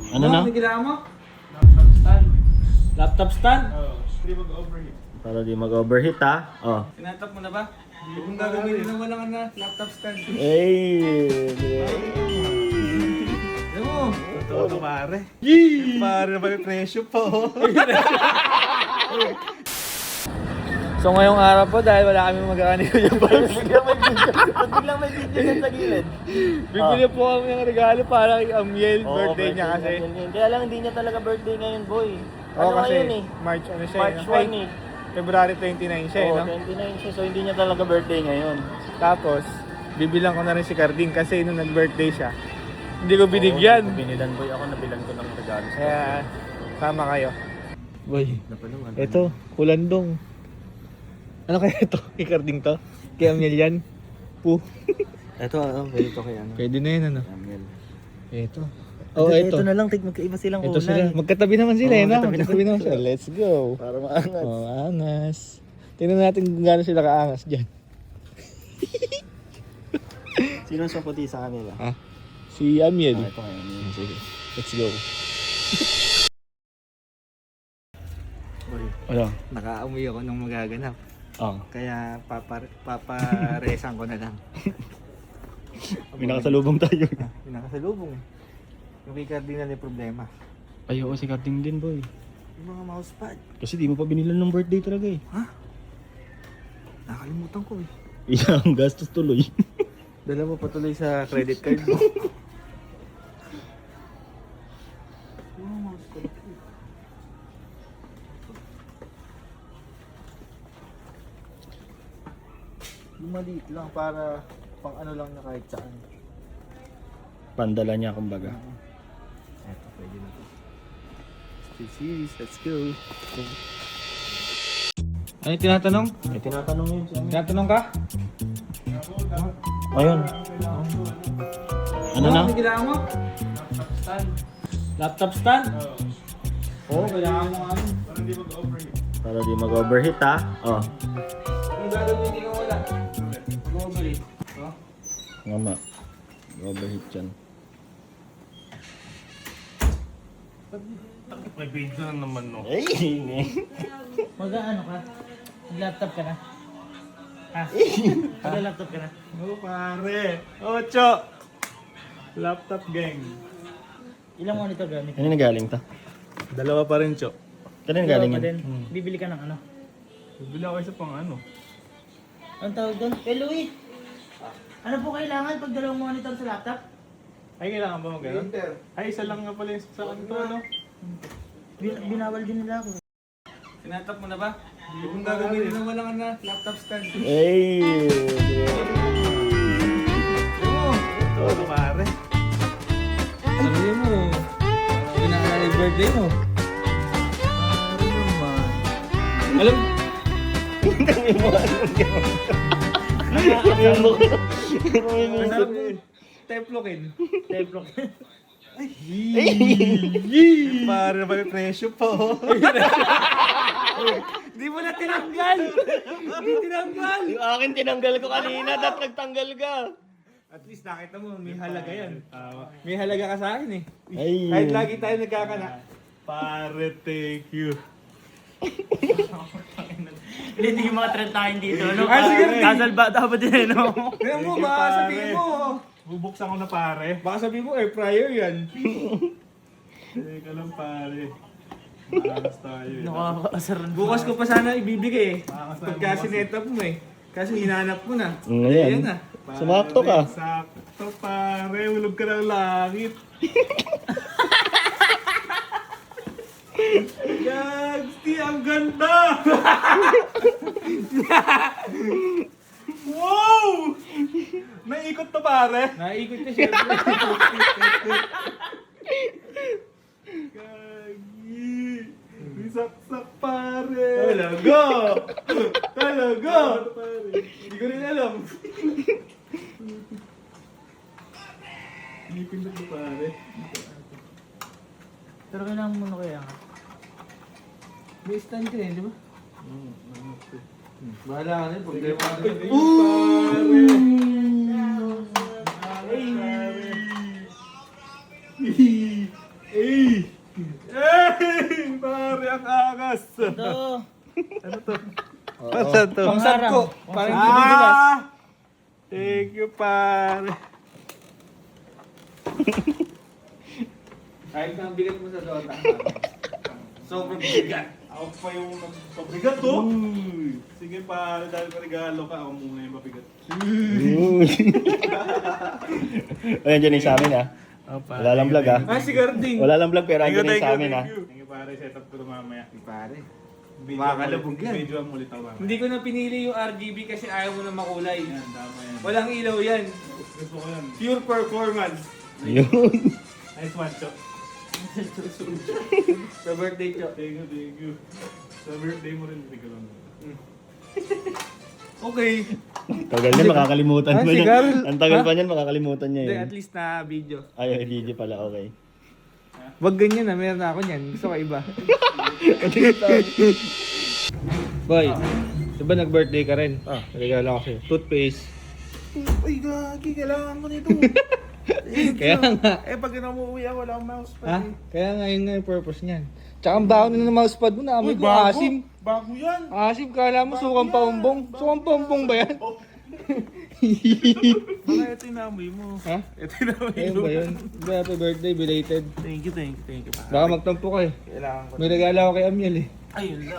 Ano na? Ano ginawa mo? Laptop stand. Laptop stand? Oo. Hindi mag-overheat. Para di mag-overheat ha. Oh. Tinatap mo na ba? Kung gagawin na walang laptop stand. Hey! Alam mo? Totoo to pare. Yee! Pare na ba yung presyo pa oh. So ngayong araw po dahil wala kami magawa ni Kuya Barbs. Biglang may video yan sa gilid. Bibili po kami ng regalo para kay Amiel, Oo, birthday niya kasi. Kaya lang hindi niya talaga birthday ngayon, boy. Oo, Ano kasi ngayon eh? March ano siya March eh. 1 eh. February 29 siya eh, Oo, no? 29 siya. So hindi niya talaga birthday ngayon. Tapos, bibilang ko na rin si Carding kasi nung nag-birthday siya, hindi ko binigyan. Oo, binilan, boy. Ako nabilan ko ng regalo. Kaya, sama kayo. Boy, Napalaman. ito, kulandong. Ano kaya ito? Kay Carding to? Kay Amiel yan? Po. Ito, pwede to kay ano. Pwede na yun, ano? Amel. Ito. Oh, ito. Ito na lang, magkaiba silang Ito kulay. sila. Magkatabi naman sila, Oo, eh, no? magkatabi Magkatabi naman naman sila. sila. Let's go. Para maangat. Oh, angas. Tingnan natin kung gaano sila kaangas dyan. Sino sa puti sa kanila? Ha? Si Amiel. Ito kay Amel. Sige. Let's go. Boy, Ano? Nakaamoy ako ng magaganap. Oh. Kaya paparesan ko na lang. may nakasalubong tayo. Yung nakasalubong eh. Yung kay Cardinal may problema. Ay, oo, si Carding din, boy. Yung mga mousepad. Kasi di mo pa binilan ng birthday talaga eh. Nakalimutan ko eh. Iya, ang gastos tuloy. Dala mo patuloy sa credit card mo. Yung mga mousepad. Yung maliit lang para pang ano lang na kahit saan. Pandala niya, kumbaga. Eto, pwede na to. Stay serious, let's go. Ano yung tinatanong? May tinatanong yun si Amel. Tinatanong ka? Ayun. Ano na? Ano ginawa mo? Laptop stand? Oo, kailangan mo ano. Para di mag-overheat ha. Oh. Kung gagawin hindi ka wala. Mag-overheat. Oh. Nga ma. Overheat yan. May video na naman no. Ay! Mag-ano ka? Mag-laptop ka na? Ha? Mag-laptop ka na? Oh pare! Ocho! Laptop gang. Ilang monitor gamit? Ano na galing to? Dalawa pa rin, Cho. Kailan galing Dalawa pa yan? din. Bibili ka ng ano? Bibili ako isa pang ano. Anong tawag doon? Kay Louie! Ano po kailangan pag dalawang monitor sa laptop? Ay, kailangan ba mag-ganon? Ay, isa lang nga pala yung sa kanto, no? Binawal din nila ako. Tinatap mo na ba? Kung gagawin na walang laptop stand. Hey! Alam mo? Ito, pare. Sabi mo, hindi na alala yung birthday mo. Alam, masarap mo teplokin. Teplo. Pare na ba yung presyo pa, oh? Di mo na tinanggal! Hindi tinanggal! Yung akin tinanggal ko kanina, dapat nagtanggal ka. At least nakita mo, may halaga yan. May halaga ka sa akin eh. Ay! Kahit lagi tayo nagkakana. Pare, thank you. Hindi yung mga trend tayo dito, no? Ah, sige. Kasalba dapat din, no? Kaya mo, Thank you, baka pare. sabihin mo. Bubuksan ko na, pare. Baka sabihin mo, air fryer yan. Teka lang, pare. Malas tayo, eh. Nakakasar. Bukas ko pa sana ibibigay eh. Makakasama Pagka bukas sinetap mo eh. Kasi hinanap mo na. Ngayon. Ayan na. Pare, Sumakto ka. Sakto, pare. Hulog ka ng langit. Gagsti, ang ganda! Wow! Naikot to, pare. Naikot ka siya. Gagi. May saksak, pare. Talaga! Talaga! Pare. Hindi ko rin alam. Lipin na to, pare. Pero kailangan mo na kaya nga. May stand ka eh, di ba? Bahala ka na yun. Pag tayo Pare. Ay! Christmas! Ito. Ano to? Oo. Pasan to? Pangharang. ko. Parang hindi bibilas. Thank you, pare. Kahit na ang bigat mo sa Dota. Sobrang bigat. Ako pa yung nagpabigat to. Sige pare, dahil pa regalo ka, ako muna yung pabigat. Ayan, dyan yung sa amin, ha? Wala lang vlog, ha? Ah, si Garding. Wala lang vlog, pero andyan yung sa amin, ha? Thank you pare, set up ko to mamaya. Pare. Video Makakalabog yan. Video ang ulit ako mamaya. Hindi ko na pinili yung RGB kasi ayaw mo na makulay. Yan, tama yan. Walang ilaw yan. Gusto ko yan. Pure performance. Yun. Nice one, Chok. Sa birthday, Cho. Thank you. Sa birthday mo rin, hindi ko lang. Okay. Tagal niyan, makakalimutan Ah, mo si yan. Carl. Ang tagal Ha? pa niyan, makakalimutan niya Hindi, yun. at least na video. Ay, video pala, okay. Wag ganyan na, meron na ako niyan. Gusto ko iba. Boy, diba nag-birthday ka rin? Ah, regalo ko sa'yo. Toothpaste. Uy, gagi, kailangan ko nito. Kaya nga. Eh, pag umuwi ako, wala akong mousepad. Ha? Kaya nga yun nga yung purpose niyan. Tsaka ang baho na ng mousepad mo, naamoy ko asim. Bago yan. Asim, kala mo sukang paumbong. Sukang paumbong ba yan? Baka ito yung naamoy mo. Ha? Ito yung naamoy Ayun mo. ba yun? Happy birthday, belated. Thank you. Pare. Baka magtampo ka eh. Kailangan ko. May regalo ako kay Amiel eh. Ayun lang.